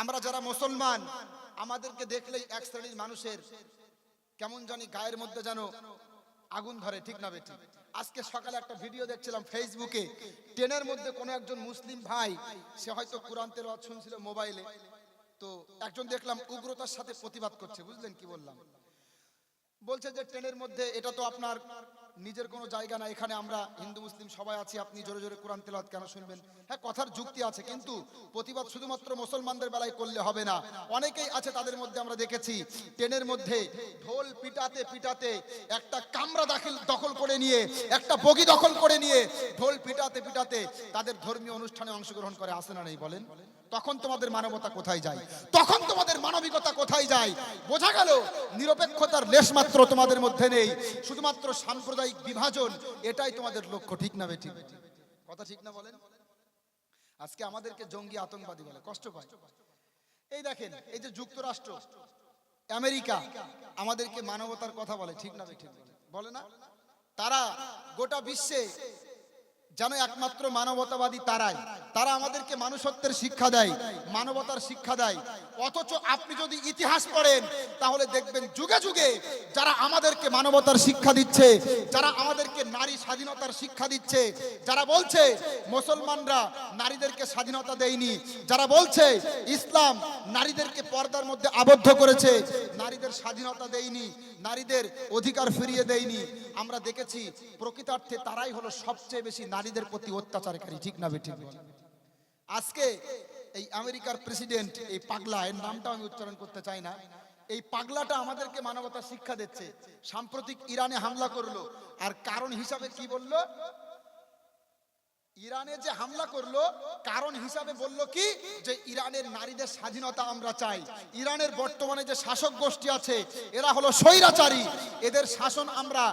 আমরা যারা মুসলমান, আমাদেরকে দেখলেই এক শ্রেণীর মানুষের কেমন জানি গায়ের মধ্যে যেন আগুন ধরে, ঠিক না বেটি? আজকে সকালে একটা ভিডিও দেখছিলাম ফেসবুকে, ট্রেনের মধ্যে কোনো একজন মুসলিম ভাই, সে হয়তো কোরআন তেলাওয়াত শুনছিল মোবাইলে, তো একজন দেখলাম উগ্রতার সাথে প্রতিবাদ করছে। বুঝলেন কি বললাম? বলছে যে ট্রেনের মধ্যে এটা তো আপনার নিজের কোনো জায়গা না, এখানে আমরা হিন্দু মুসলিম সবাই আছি, আপনি জোরে জোরে কোরআন তেলাওয়াত কেন শুনবেন? হ্যাঁ, কথার যুক্তি আছে, কিন্তু প্রতিবাদ শুধুমাত্র মুসলমানদের বেলায় করলে হবে না। অনেকেই আছে, তাদের মধ্যে আমরা দেখেছি ট্রেনের মধ্যে ঢোল পিটাতে পিটাতে একটা কামরা দখল করে নিয়ে, একটা বগি দখল করে নিয়ে ঢোল পিটাতে পিটাতে তাদের ধর্মীয় অনুষ্ঠানে অংশগ্রহণ করে। আসে না নেই বলেন? তখন তোমাদের মানবতা কোথায় যায়? তখন তোমাদের মানবিকতা কোথায় যায়? বোঝা গেল নিরপেক্ষতার লেশমাত্র তোমাদের মধ্যে নেই, শুধুমাত্র সাম্প্রদায়িক বিভাজন, এটাই তোমাদের লক্ষ্য, ঠিক না বেঠিক? কথা ঠিক না বলেন? আজকে আমাদেরকে জঙ্গি আতঙ্কবাদী বলে, কষ্ট পায়। এই দেখেন, এই যে যুক্তরাষ্ট্র, আমেরিকা আমাদেরকে মানবতার কথা বলে, ঠিক না বেঠিক? বলে না? তারা গোটা বিশ্বে যেন একমাত্র মানবতাবাদী তারাই, তারা আমাদেরকে মানুষত্বের শিক্ষা দেয়, মানবতার শিক্ষা দেয়। অথচ আপনি যদি ইতিহাস পড়েন তাহলে দেখবেন যুগে যুগে যারা আমাদেরকে মানবতার শিক্ষা দিচ্ছে, যারা আমাদেরকে নারী স্বাধীনতার শিক্ষা দিচ্ছে, যারা বলছে মুসলমানরা নারীদেরকে স্বাধীনতা দেয়নি, যারা বলছে ইসলাম নারীদেরকে পর্দার মধ্যে আবদ্ধ করেছে, নারীদের স্বাধীনতা দেয়নি, নারীদের অধিকার ফিরিয়ে দেয়নি, আমরা দেখেছি প্রকৃতার্থে তারাই হলো সবচেয়ে বেশি নারীদের প্রতি অত্যাচারকারী, ঠিক না বেঠিক? আজকে এই আমেরিকার প্রেসিডেন্ট, এই পাগলা, এর নামটা আমি উচ্চারণ করতে চাই না, এই পাগলাটা আমাদেরকে মানবতার শিক্ষা দিচ্ছে। সাম্প্রতিক ইরানে হামলা করলো, আর কারণ হিসাবে কি বললো? ইরানে যে হামলা করলো কারণ হিসাবে বলল কি, যে ইরানের নারীদের স্বাধীনতা আমরা চাই। ইরানের বর্তমানে যে শাসক গোষ্ঠী আছে এরা হলো স্বৈরাচারী, এদের শাসন আমরা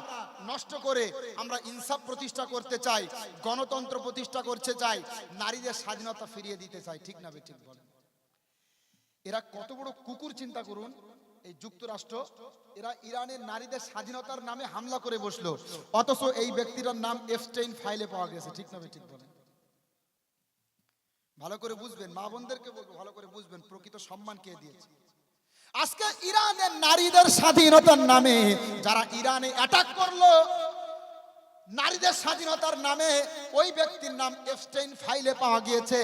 নষ্ট করে আমরা ইনসাফ প্রতিষ্ঠা করতে চাই, গণতন্ত্র প্রতিষ্ঠা করতে চাই, নারীদের স্বাধীনতা ফিরিয়ে দিতে চাই, ঠিক না বেঠিক বলেন? এরা কত বড় কুকুর চিন্তা করুন। এই যুক্তরাষ্ট্র, এরা ইরানের নারীদের স্বাধীনতার নামে হামলা করে বসলো, অথচ এই ব্যক্তিটার নাম এফস্টাইন ফাইলে পাওয়া গেছে, ঠিক না বেঠিক বলেন? ভালো করে বুঝবেন, মা বোনদেরকে বলবো ভালো করে বুঝবেন প্রকৃত সম্মান কে দিয়েছে। আজকে ইরানের নারীদের স্বাধীনতার নামে যারা ইরানে অ্যাটাক করলো, নারীদের স্বাধীনতার নামে, ওই ব্যক্তির নাম এফস্টাইন ফাইলে পাওয়া গিয়েছে।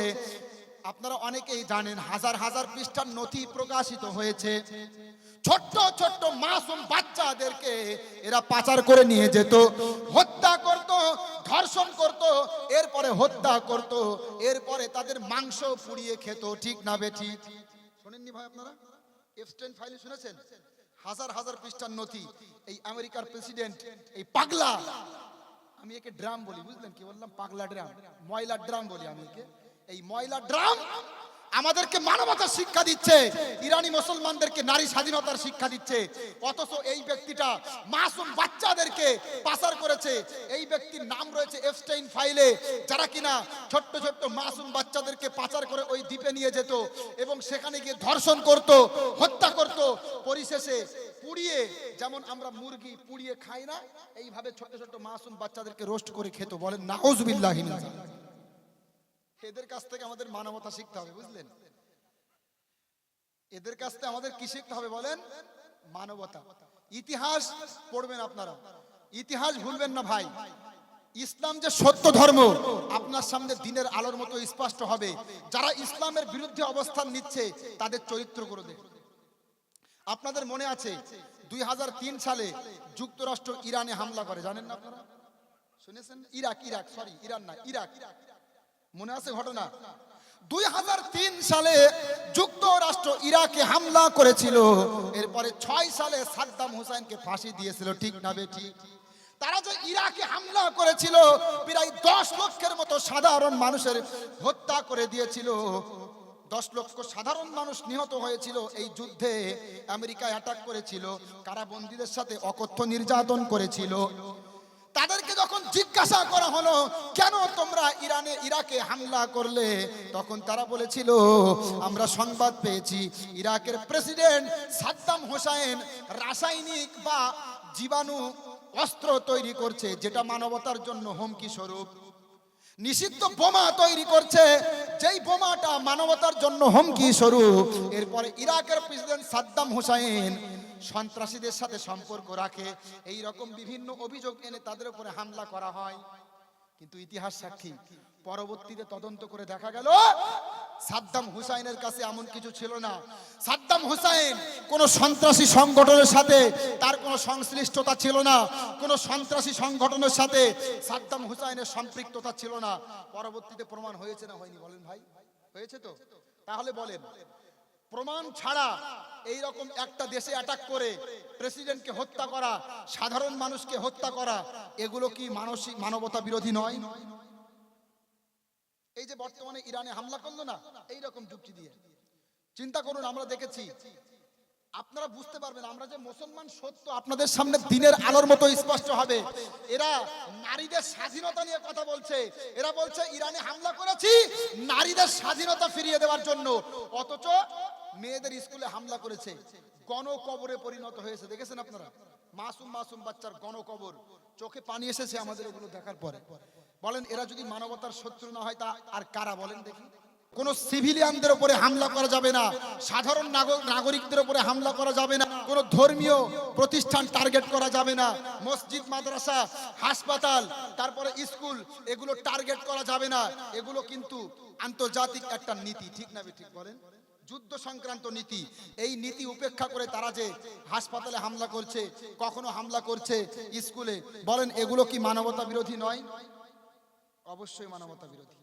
আপনারা অনেকেই জানেন, হাজার হাজার পৃষ্ঠার নথি প্রকাশিত হয়েছে। ছোট্ট ছোট্ট মাসুম বাচ্চাদেরকে এরা পাচার করে নিয়ে যেত, হত্যা করত, ধর্ষণ করত, এরপরে হত্যা করত, এরপরে তাদের মাংস পুড়িয়ে খেত, ঠিক না বেঠিক? শোনেননি ভাই আপনারা? এফস্টাইন ফাইল শুনেছেন? হাজার হাজার পৃষ্ঠার নথি। এই আমেরিকার প্রেসিডেন্ট, এই পাগলা, আমি একে ড্রাম বলি, বুঝলেন কি বললাম? পাগলা ড্রাম, ময়লা ড্রাম বলি আমি একে। এই ময়লা ড্রাম আমাদেরকে মানবতার শিক্ষা দিচ্ছে, ইরানি মুসলমানদেরকে নারী স্বাধীনতার শিক্ষা দিচ্ছে, অথচ এই ব্যক্তিটা মাসুম বাচ্চাদেরকে পাচার করেছে। এই ব্যক্তির নাম রয়েছে এফস্টাইন ফাইলে, যারা কিনা ছোট্ট ছোট্ট মাসুম বাচ্চাদেরকে পাচার করে ওই দ্বীপে নিয়ে যেত এবং সেখানে গিয়ে ধর্ষণ করত, হত্যা করত, পরিশেষে পুড়িয়ে, যেমন আমরা মুরগি পুড়িয়ে খাই না, এইভাবে ছোট্ট ছোট্ট মাসুম বাচ্চাদেরকে রোস্ট করে খেত। বলেন নাউজুবিল্লাহ। এদের কাছ থেকে আমাদের মানবতা শিখতে হবে, বুঝলেন? এদের কাছ থেকে আমাদের কি শিখতে হবে বলেন? মানবতা। ইতিহাস পড়বেন আপনারা, ইতিহাস ভুলবেন না ভাই। ইসলাম যে সত্য ধর্ম আপনার সামনে দিনের আলোর মতো স্পষ্ট হবে। যারা ইসলামের বিরুদ্ধে অবস্থান নিচ্ছে তাদের চরিত্র করে দেখুন। আপনাদের মনে আছে 2003 সালে যুক্তরাষ্ট্র ইরানে হামলা করে, জানেন না আপনারা? শুনেছেন? ইরাক, সরি ইরান না, ইরাক। মনে আছে ঘটনা? 2003 সালে যুক্তরাষ্ট্র ইরাকে হামলা করেছিল, এরপরে 6 সালে সাদ্দাম হুসাইনকে ফাঁসি দিয়েছিল, ঠিক না বেঠিক? তারা যে ইরাকে হামলা করেছিল, প্রায় 10 লক্ষের মতো সাধারণ মানুষের হত্যা করে দিয়েছিল, 10 লক্ষ সাধারণ মানুষ নিহত হয়েছিল এই যুদ্ধে। আমেরিকা অ্যাটাক করেছিল, কারাবন্দীদের সাথে অকথ্য নির্যাতন করেছিল। তাদেরকে যখন জিজ্ঞাসা করা হলো কেন তোমরা ইরাকে হামলা করলে, তখন তারা বলেছিল আমরা সংবাদ পেয়েছি ইরাকের প্রেসিডেন্ট সাদ্দাম হোসেন রাসায়নিক বা জীবাণু অস্ত্র তৈরি করছে, যেটা মানবতার জন্য হুমকি স্বরূপ। নিষিদ্ধ বোমা তৈরি করছে, যেই বোমাটা মানবতার জন্য হুমকি স্বরূপ। এরপরে ইরাকের প্রেসিডেন্ট সাদ্দাম হুসাইন সন্ত্রাসীদের সাথে সম্পর্ক রাখে, এই রকম বিভিন্ন অভিযোগ এনে তাদের উপরে হামলা করা হয়। কিন্তু ইতিহাস সাক্ষী, পরবর্তীতে তদন্ত করে দেখা গেল সাদ্দাম হুসাইনের কাছে এমন কিছু ছিল না। সাদ্দাম হুসাইন কোন সন্ত্রাসী সংগঠনের সাথে তার কোনো সংশ্লিষ্টতা ছিল না, কোন সন্ত্রাসী সংগঠনের সাথে সাদ্দাম হুসাইনের সম্পৃক্ততা ছিল না। পরবর্তীতে প্রমাণ হয়েছে না হয়নি বলেন ভাই? হয়েছে তো? তাহলে বলেন, প্রমাণ ছাড়া এই রকম একটা দেশে অ্যাটাক করে প্রেসিডেন্টকে হত্যা করা, সাধারণ মানুষকে হত্যা করা, এগুলো কি মানবতা বিরোধী নয়? এই যে বর্তমানে ইরানে হামলা করলো না, এই রকম যুক্তি দিয়ে চিন্তা করুন, আমরা দেখেছি। আপনারা বুঝতে পারবেন আমরা যে মুসলমান সত্য আপনাদের সামনে দিনের আলোর মতো স্পষ্ট হবে। এরা নারীদের স্বাধীনতা নিয়ে কথা বলছে, এরা বলছে ইরানে হামলা করেছি নারীদের স্বাধীনতা ফিরিয়ে দেওয়ার জন্য, অথচ মেয়েদের স্কুলে হামলা করেছে, গণকবরে পরিণত হয়েছে। দেখেছেন আপনারা? মাসুম মাসুম বাচ্চার গণকবর, চোখে পানি এসেছে আমাদের এগুলো দেখার পরে। বলেন এরা যদি মানবতার শত্রু না হয় তা আর কারা বলেন দেখি? কোন সিভিলিয়ানদের উপরে হামলা করা যাবে না, সাধারণ নাগরিকদের উপরে হামলা করা যাবে না, কোন ধর্মীয় প্রতিষ্ঠান টার্গেট করা যাবে না, মসজিদ, মাদ্রাসা, হাসপাতাল, তারপরে স্কুল, এগুলো টার্গেট করা যাবে না। এগুলো কিন্তু আন্তর্জাতিক একটা নীতি, ঠিক না ঠিক বলেন? যুদ্ধ সংক্রান্ত নীতি। এই নীতি উপেক্ষা করে তারা যে হাসপাতালে হামলা করছে, কখনো হামলা করছে স্কুলে, বলেন এগুলো কি মানবতা বিরোধী নয়? অবশ্যই মানবতা বিরোধী।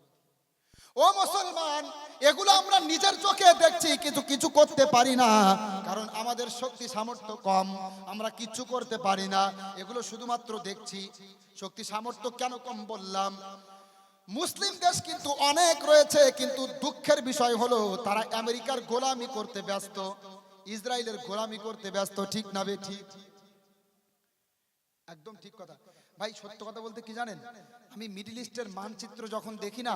ও মুসলমান, এগুলো আমরা নিজের চোখে দেখছি কিন্তু কিছু করতে পারি না, কারণ আমাদের শক্তি সামর্থ্য কম, আমরা কিছু করতে পারি না। এগুলো শুধুমাত্র দেখছি। শক্তি সামর্থ্য কেন কম বললাম? মুসলিম দেশ কিন্তু অনেক রয়েছে, কিন্তু দুঃখের বিষয় হলো তারা আমেরিকার গোলামি করতে ব্যস্ত, ইসরায়েলের গোলামি করতে ব্যস্ত, ঠিক না বে ঠিক? একদম ঠিক কথা ভাই। সত্য কথা বলতে কি জানেন, আমি মিডল ইস্টের মানচিত্র যখন দেখি না,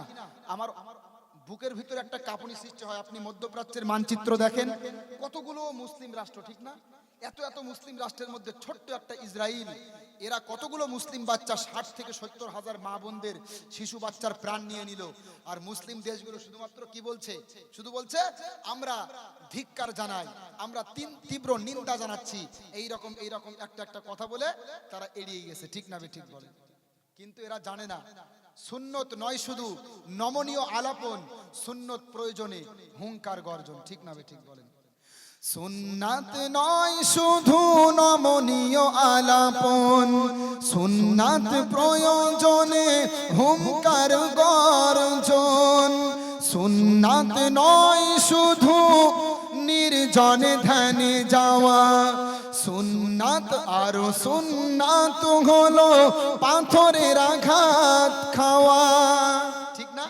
আমার বুকের ভিতরে একটা কাঁপুনি সৃষ্টি হয়। আপনি মধ্যপ্রাচ্যের মানচিত্র দেখেন, কতগুলো মুসলিম রাষ্ট্র, ঠিক না? এত এত মুসলিম রাষ্ট্রের মধ্যে ছোট্ট একটা ইসরায়েল, এরা কতগুলো মুসলিম বাচ্চা, 60 থেকে 70 হাজার মা বোনদের, শিশু বাচ্চার প্রাণ নিয়ে নিল। আর মুসলিম দেশগুলো শুধুমাত্র কি বলছে? শুধু বলছে আমরা ধিক্কার জানাই, আমরা তীব্র নিন্দা জানাচ্ছি, এইরকম একটা একটা কথা বলে তারা এড়িয়ে গেছে, ঠিক না ঠিক বলে? কিন্তু এরা জানে না সুন্নত নয় শুধু নমনীয় আলাপন, সুন্নত প্রয়োজনে হুঙ্কার গর্জন, ঠিক না ঠিক বলেন? সুন্নাত নয় শুধু নমনীয় আলাপন, সুন্নাত প্রয়োজনে হুঙ্কার গর্জন। সুন্নাত নয় শুধু নির্জনে ধ্যানে যাওয়া, সুন্নাত আরো সুন্নাত হলো পাথরের আঘাত খাওয়া, ঠিক না?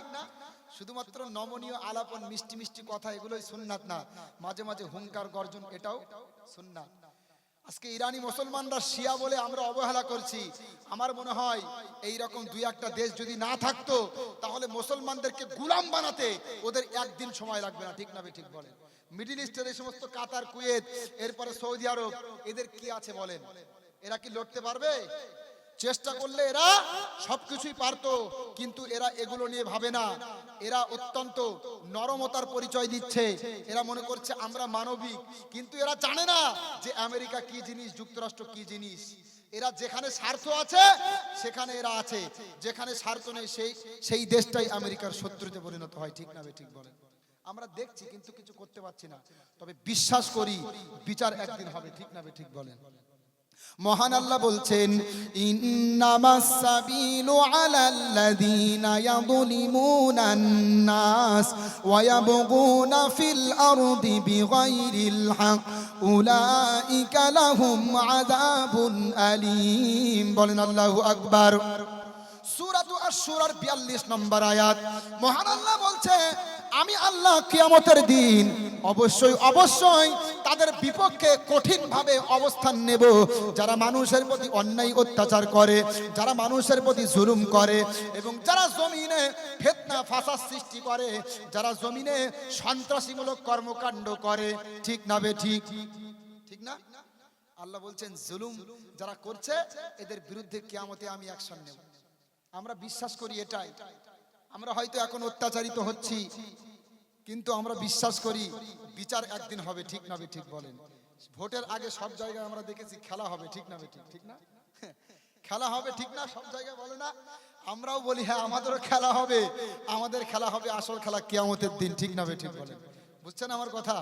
শুধুমাত্র নমনীয় আলাপন, মিষ্টি মিষ্টি কথা, এগুলোই সুন্নাত না। মাঝে মাঝে হুঙ্কার গর্জন, এটাও সুন্নাত। আজকে ইরানি মুসলমানরা শিয়া বলে আমরা অবহেলা করছি। আমার মনে হয় এই রকম দুই একটা দেশ যদি না থাকতো, তাহলে মুসলমানদেরকে গোলাম বানাতে ওদের একদিন সময় লাগবে না, ঠিক না ঠিক বলেন? মিডল ইস্টের এই সমস্ত কাতার, কুয়েত, এরপরে সৌদি আরব, এদের কি আছে বলেন? এরা কি লড়তে পারবে? চেষ্টা করলে এরা সবকিছুই পারতো, কিন্তু এরা এগুলো নিয়ে ভাবে না। এরা অত্যন্ত নরমতার পরিচয় দিচ্ছে, এরা মনে করছে আমরা মানবিক, কিন্তু এরা জানে না যে আমেরিকা কি জিনিস, যুক্তরাষ্ট্র কি জিনিস। এরা যেখানে স্বার্থ আছে সেখানে এরা আছে, যেখানে স্বার্থ নেই সেই দেশটাই আমেরিকার শত্রুতে পরিণত হয়, ঠিক না ঠিক বলেন? আমরা দেখছি কিন্তু কিছু করতে পারছি না, তবে বিশ্বাস করি বিচার একদিন হবে, ঠিক না ঠিক বলেন? মহান আল্লাহ বলছেন, ইন্নামাস সাবিলু আলাল্লাযীনা ইয়াযলিমুনান নাস ওয়া ইয়াবগুনা ফিল আরদি বিগাইরিল হক উলাইকা লাহুম আযাবুন আলীম। বলেন আল্লাহু আকবার। সূরাতু আশ-শূরার 42 নম্বর আয়াত। মহান আল্লাহ বলছে, আমি আল্লাহ কিয়ামতের দিন অবশ্যই তাদের বিপক্ষে কঠিন ভাবে অবস্থান নেব, যারা মানুষের প্রতি অন্যায় অত্যাচার করে, যারা মানুষের প্রতি জুলুম করে, এবং যারা জমিনে ফিতনা ফাসাদ সৃষ্টি করে, যারা জমিনে সন্ত্রাসীমূলক কর্মকাণ্ড করে, ঠিক না বে ঠিক? ঠিক না? আল্লাহ বলছেন জুলুম যারা করছে এদের বিরুদ্ধে কিয়ামতে আমি অ্যাকশন নেব। আমরা বিশ্বাস করি এটাই, আমরা হয়তো এখন অত্যাচারিত হচ্ছি, কিন্তু আমরা বিশ্বাস করি বিচার একদিন হবে, ঠিক না ঠিক বলেন? ভোটের আগে সব জায়গায় আমরা দেখেছি খেলা হবে, ঠিক না ঠিক? ঠিক না? খেলা হবে, ঠিক না? সব জায়গায় বলে না? আমরাও বলি হ্যাঁ আমাদেরও খেলা হবে, আমাদের খেলা হবে আসল খেলা কিয়ামতের দিন, ঠিক না ঠিক বলেন? বুঝছেন আমার কথা?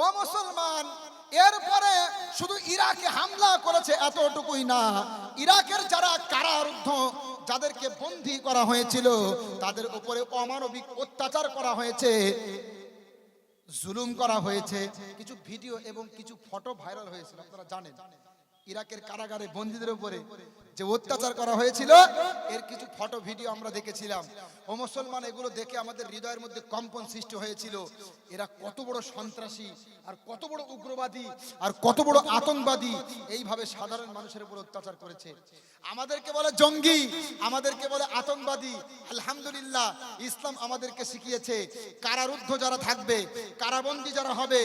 ও মুসলমান, এরপরে শুধু ইরাকে হামলা করেছে এতটুকুই না, ইরাকের যারা কারারুদ্ধ, যাদেরকে বন্দী করা হয়েছিল, তাদের উপরে অমানবিক অত্যাচার করা হয়েছে, জুলুম করা হয়েছে। কিছু ভিডিও এবং কিছু ফটো ভাইরাল হয়েছিল, আপনারা জানেন ইরাকের কারাগারে বন্দীদের উপরে যে অত্যাচার করা হয়েছিল, এর কিছু ফটো ভিডিও আমরা দেখেছিলাম। ও মুসলমান, এগুলো দেখে আমাদের হৃদয়ের মধ্যে কম্পন সৃষ্টি হয়েছিল। এরা কত বড় সন্ত্রাসী, আর কত বড় উগ্রবাদী, আর কত বড় আতঙ্কবাদী, এইভাবে সাধারণ মানুষের উপর অত্যাচার করেছে। আমাদেরকে বলে জঙ্গি, আমাদেরকে বলে আতঙ্কবাদী। আলহামদুলিল্লাহ, ইসলাম আমাদেরকে শিখিয়েছে কারারুদ্ধ যারা থাকবে, কারাবন্দী যারা হবে,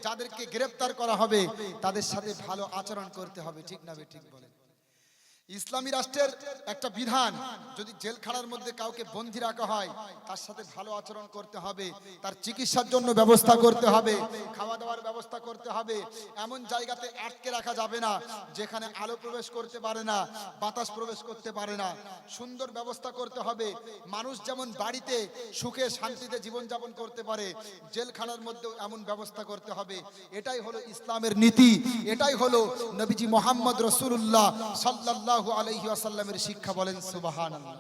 যাদেরকে গ্রেফতার করা হবে, তাদের সাথে ভালো আচরণ করতে হবে, ঠিক না ঠিক বলেন? ইসলামী রাষ্ট্রের একটা বিধান, যদি জেলখানার মধ্যে কাউকে বন্দী রাখা হয়, তার সাথে ভালো আচরণ করতে হবে, তার চিকিৎসার জন্য ব্যবস্থা করতে হবে, খাওয়া দাওয়ার ব্যবস্থা করতে হবে। এমন জায়গাতে আটকে রাখা যাবে না যেখানে আলো প্রবেশ করতে পারে না, বাতাস প্রবেশ করতে পারে না। সুন্দর ব্যবস্থা করতে হবে। মানুষ যেমন বাড়িতে সুখে শান্তিতে জীবনযাপন করতে পারে, জেলখানার মধ্যেও এমন ব্যবস্থা করতে হবে। এটাই হলো ইসলামের নীতি, এটাই হলো নবীজি মুহাম্মদ রাসূলুল্লাহ সাল্লাল্লাহু আলাইহি ওয়াসাল্লামের শিক্ষা। বলেন সুবহানাল্লাহ।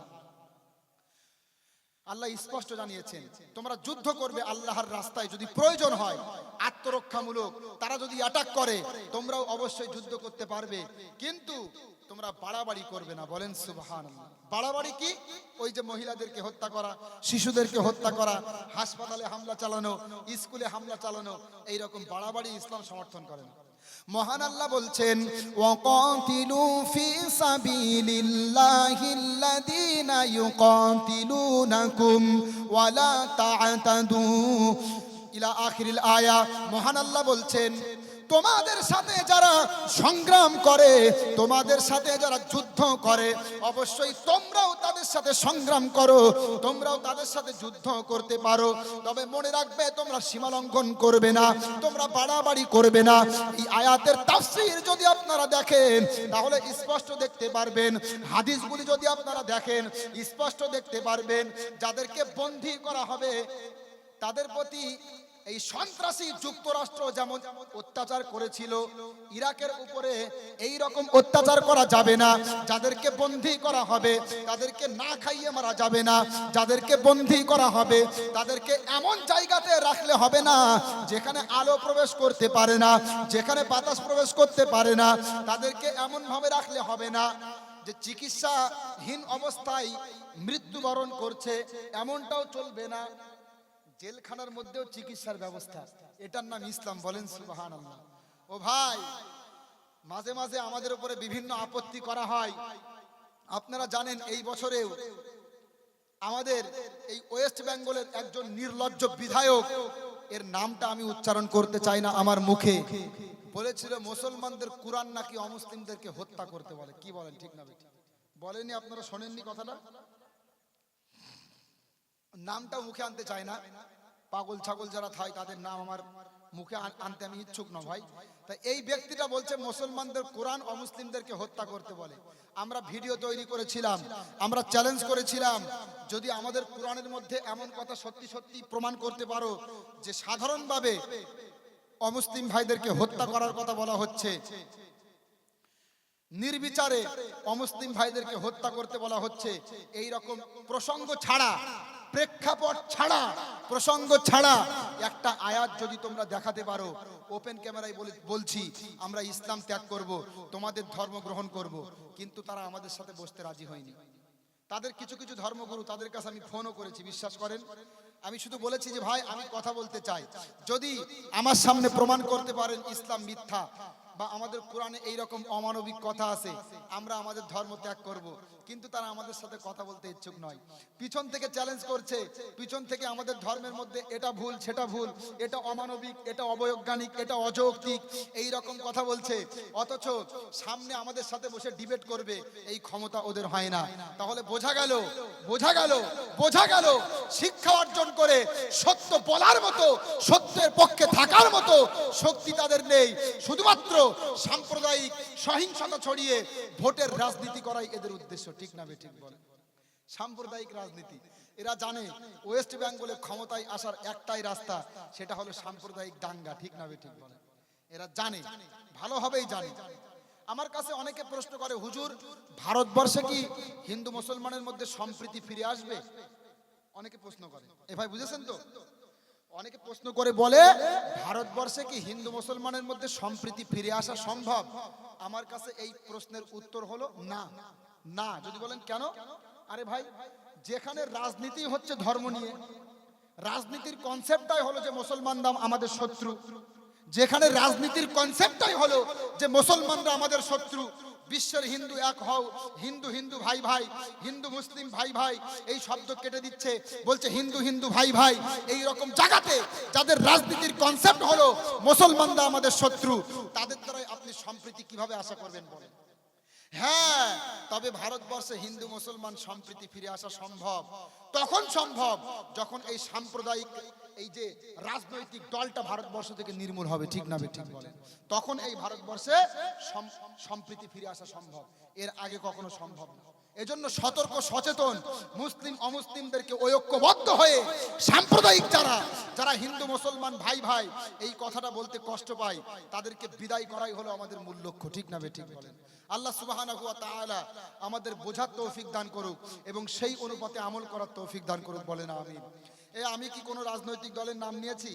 আল্লাহ স্পষ্ট জানিয়েছেন, তোমরা যুদ্ধ করবে আল্লাহর রাস্তায়, যদি প্রয়োজন হয় আত্মরক্ষামূলক, তারা যদি অ্যাটাক করে তোমরাও অবশ্যই যুদ্ধ করতে পারবে, কিন্তু তোমরা বাড়াবাড়ি করবে না। বলেন সুবহানাল্লাহ। বাড়াবাড়ি কি? ওই যে মহিলাদেরকে হত্যা করা, শিশুদেরকে হত্যা করা, হাসপাতালে হামলা চালানো, স্কুলে হামলা চালানো, এই রকম বাড়াবাড়ি ইসলাম সমর্থন করে না। মহান আল্লাহ বলছেন, ওয়াকাতিলু ফি সাবিলিল্লাহিল্লাযীনা ইউকাতিলুনাকুম ওয়ালা তা'তাদু ইলা আখিরিল আয়া। মহান আল্লাহ বলছেন, তোমাদের সাথে যারা সংগ্রাম করে, তোমাদের সাথে যারা যুদ্ধ করে, অবশ্যই তোমরাও তাদের সাথে সংগ্রাম করো, তোমরাও তাদের সাথে যুদ্ধ করতে পারো। তবে মনে রাখবে, তোমরা সীমা লঙ্ঘন করবে না, তোমরা বাড়াবাড়ি করবে না। এই আয়াতের তাফসীর যদি আপনারা দেখেন তাহলে স্পষ্ট দেখতে পারবেন, হাদিসগুলি যদি আপনারা দেখেন স্পষ্ট দেখতে পারবেন, যাদেরকে বন্দী করা হবে তাদের প্রতি এই সন্ত্রাসী যুক্তরাষ্ট্র যেমন অত্যাচার করেছিল, ইরাকের উপরে এই রকম অত্যাচার করা যাবে না। যাদেরকে বন্দী করা হবে তাদেরকে না খাইয়ে মারা যাবে না, যাদেরকে বন্দী করা হবে তাদেরকে এমন জায়গাতে রাখলে হবে না যেখানে আলো প্রবেশ করতে পারে না, যেখানে বাতাস প্রবেশ করতে পারে না। তাদেরকে এমন ভাবে রাখলে হবে না যে চিকিৎসাহীন অবস্থায় মৃত্যুবরণ করছে, এমনটাও চলবে না। জেলখানার মধ্যেও চিকিৎসার ব্যবস্থা, এটার নাম ইসলাম। বলেন সুবহানাল্লাহ। ও ভাই, মাঝে মাঝে আমাদের উপরে বিভিন্ন আপত্তি করা হয়। আপনারা জানেন এই বছরেও আমাদের এই ওয়েস্ট বেঙ্গলের একজন নির্লজ্জ বিধায়ক, এর নামটা আমি উচ্চারণ করতে চাই না আমার মুখে, বলেছিল মুসলমানদের কুরআন নাকি অমুসলিমদেরকে হত্যা করতে বলে। কি বলেন, ঠিক না বেঠিক? বলেনি? আপনারা শোনেননি কথাটা? নামটা মুখে আনতে চায় না, পাগল ছাগল যারা থাকে তাদের নাম আমার মুখে আনতে আমি ইচ্ছুক না ভাই। তাই এই ব্যক্তিটা বলছে মুসলমানদের কোরআন অমুসলিমদেরকে হত্যা করতে বলে। আমরা ভিডিও তৈরি করেছিলাম, আমরা চ্যালেঞ্জ করেছিলাম, যদি আমাদের কোরআনের মধ্যে এমন কথা সত্যি সত্যি প্রমাণ করতে পারো যে সাধারণভাবে অমুসলিম ভাইদেরকে হত্যা করার কথা বলা হচ্ছে, নির্বিচারে অমুসলিম ভাইদেরকে হত্যা করতে বলা হচ্ছে, এই রকম প্রসঙ্গ ছাড়া, প্রেক্ষাপট ছাড়া, প্রসঙ্গ ছাড়া একটা আয়াত যদি তোমরা দেখাতে পারো, ওপেন ক্যামেরায় বলছি আমরা ইসলাম ত্যাগ করব, তোমাদের ধর্ম গ্রহণ করব। কিন্তু তারা আমাদের সাথে বসতে রাজি হয়নি। তাদের কিছু কিছু ধর্মগুরু, তাদের কাছে আমি ফোনও করেছি, বিশ্বাস করেন। আমি শুধু বলেছি যে ভাই আমি কথা বলতে চাই, যদি আমার সামনে প্রমাণ করতে পারেন ইসলাম মিথ্যা, বা আমাদের কোরআনে এই রকম অমানবিক কথা আছে, আমরা আমাদের ধর্ম ত্যাগ করব, কিন্তু তারা আমাদের সাথে কথা বলতে ইচ্ছুক নয়। পিছন থেকে চ্যালেঞ্জ করছে, পিছন থেকে আমাদের ধর্মের মধ্যে এটা ভুল সেটা ভুল, এটা অমানবিক, এটা অবৈজ্ঞানিক, এটা অযৌক্তিক, এই রকম কথা বলছে। অথচ সামনে আমাদের সাথে বসে ডিবেট করবে এই ক্ষমতা ওদের হয় না। তাহলে বোঝা গেল শিক্ষা অর্জন করে সত্য বলার মতো, সত্যের পক্ষে থাকার মতো শক্তি তাদের নেই। শুধুমাত্র সাম্প্রদায়িক সহিংসতা ছড়িয়ে ভোটের রাজনীতি করাই এদের উদ্দেশ্য। ঠিক না বেঠিক বলে? সাম্প্রদায়িক রাজনীতি। এরা জানে ওয়েস্ট বেঙ্গলে ক্ষমতায় আসার একটাই রাস্তা, সেটা হলো সাম্প্রদায়িক দাঙ্গা। ঠিক না বেঠিক বলে? এরা জানে, ভালোভাবেই জানে। আমার কাছে অনেকে প্রশ্ন করে, হুজুর ভারতবর্ষে কি হিন্দু মুসলমানের মধ্যে সম্প্রীতি ফিরে আসবে? অনেকে প্রশ্ন করে। এ ভাই বুঝেছেন তো? অনেকে প্রশ্ন করে বলে, ভারতবর্ষে কি হিন্দু মুসলমানের মধ্যে সম্প্রীতি ফিরে আসা সম্ভব? আমার কাছে এই প্রশ্নের উত্তর হলো না। না। যদি বলেন কেন? আরে ভাই, যেখানে রাজনীতি হচ্ছে ধর্ম নিয়ে, রাজনীতির কনসেপ্টটাই হলো যে মুসলমানরা আমাদের শত্রু, যেখানে রাজনীতির কনসেপ্টটাই হলো যে মুসলমানরা আমাদের শত্রু, বিশ্বের হিন্দু এক হও, হিন্দু হিন্দু ভাই ভাই, হিন্দু মুসলিম ভাই ভাই, এই শব্দ কেটে দিচ্ছে, বলছে হিন্দু হিন্দু ভাই ভাই। এই রকম জায়গাতে যাদের রাজনীতির কনসেপ্ট হলো মুসলমানরা আমাদের শত্রু, তাদের দ্বারাই আপনি সম্প্রীতি কিভাবে আশা করবেন বলেন? হ্যাঁ, তবে ভারতবর্ষে হিন্দু মুসলমান সম্প্রীতি ফিরে আসা সম্ভব। তখন সম্ভব যখন এই সাম্প্রদায়িক এই যে রাজনৈতিক দলটা ভারতবর্ষ থেকে নির্মূল হবে। ঠিক না বেঠিক বলেন? তখন এই ভারতবর্ষে সম্প্রীতি ফিরে আসা সম্ভব। এর আগে কখনো সম্ভব না। এজন্য সতর্ক সচেতন মুসলিম অমুসলিমদেরকে ঐক্যবদ্ধ হয়ে সাম্প্রদায়িক যারা হিন্দু মুসলমান ভাই ভাই এই কথাটা বলতে কষ্ট পায়, তাদেরকে বিদায় করাই হলো আমাদের মূল লক্ষ্য। ঠিক না বেঠিক বলেন? আল্লাহ সুবহানাহু ওয়া তাআলা আমাদের বোঝার তৌফিক দান করুক এবং সেই অনুপাতে আমল করার তৌফিক দান করুক। বলেন আমিন। আমি কি কোনো রাজনৈতিক দলের নাম নিয়েছি?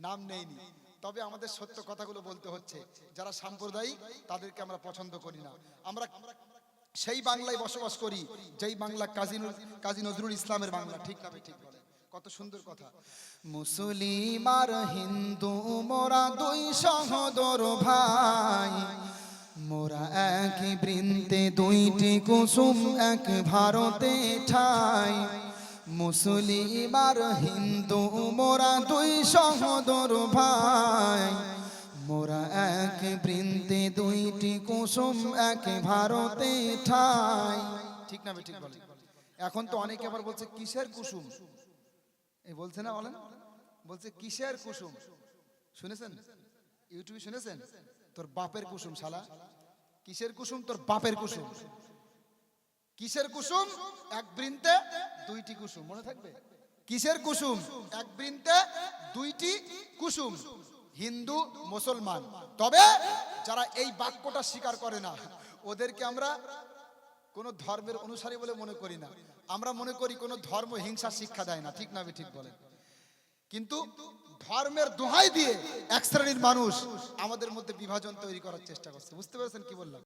নাম নেইনি। তবে আমাদের সত্য কথাগুলো বলতে হচ্ছে। যারা সাম্প্রদায়িক তাদেরকে আমরা পছন্দ করি না। আমরা সেই বাংলায় বসবাস করি যেই বাংলা কাজী নজরুল ইসলামের বাংলা। ঠিক না ঠিক বলে? কত সুন্দর কথা। মুসলিম আর হিন্দু মোরা দুই সহোদর ভাই, মোরা এক বৃন্তে দুইটি কুসুম এক ভারতে ঠাই। মুসলিম আর হিন্দু মোরা দুই সহোদর ভাই, মোরা এক বৃন্তে দুইটি কুসুম এক ভারতে ঠাই। ঠিক না ঠিক বলে? এখন তো অনেকে আবার বলছে কিসের কুসুম, এই বলছে না, বলেন, বলছে কিসের কুসুম। শুনেছেন? ইউটিউবে শুনেছেন? তোর বাপের কুসুম শালা। কিসের কুসুম? তোর বাপের কুসুম। কিসের কুসুম? এক বৃন্তে দুইটি কুসুম। মনে থাকবে? কিসের কুসুম? এক বৃন্তে দুইটি কুসুম। হিন্দু মুসলমান। তবে যারা এই বাক্যটা স্বীকার করে না, ওদেরকে আমরা কোন ধর্মের অনুসারী বলে মনে করি না। আমরা মনে করি কোন ধর্ম হিংসা শিক্ষা দেয় না। ঠিক না ঠিক বলেন? কিন্তু ধর্মের দোহাই দিয়ে এক শ্রেণীর মানুষ আমাদের মধ্যে বিভাজন তৈরি করার চেষ্টা করছে। বুঝতে পেরেছেন কি বললাম?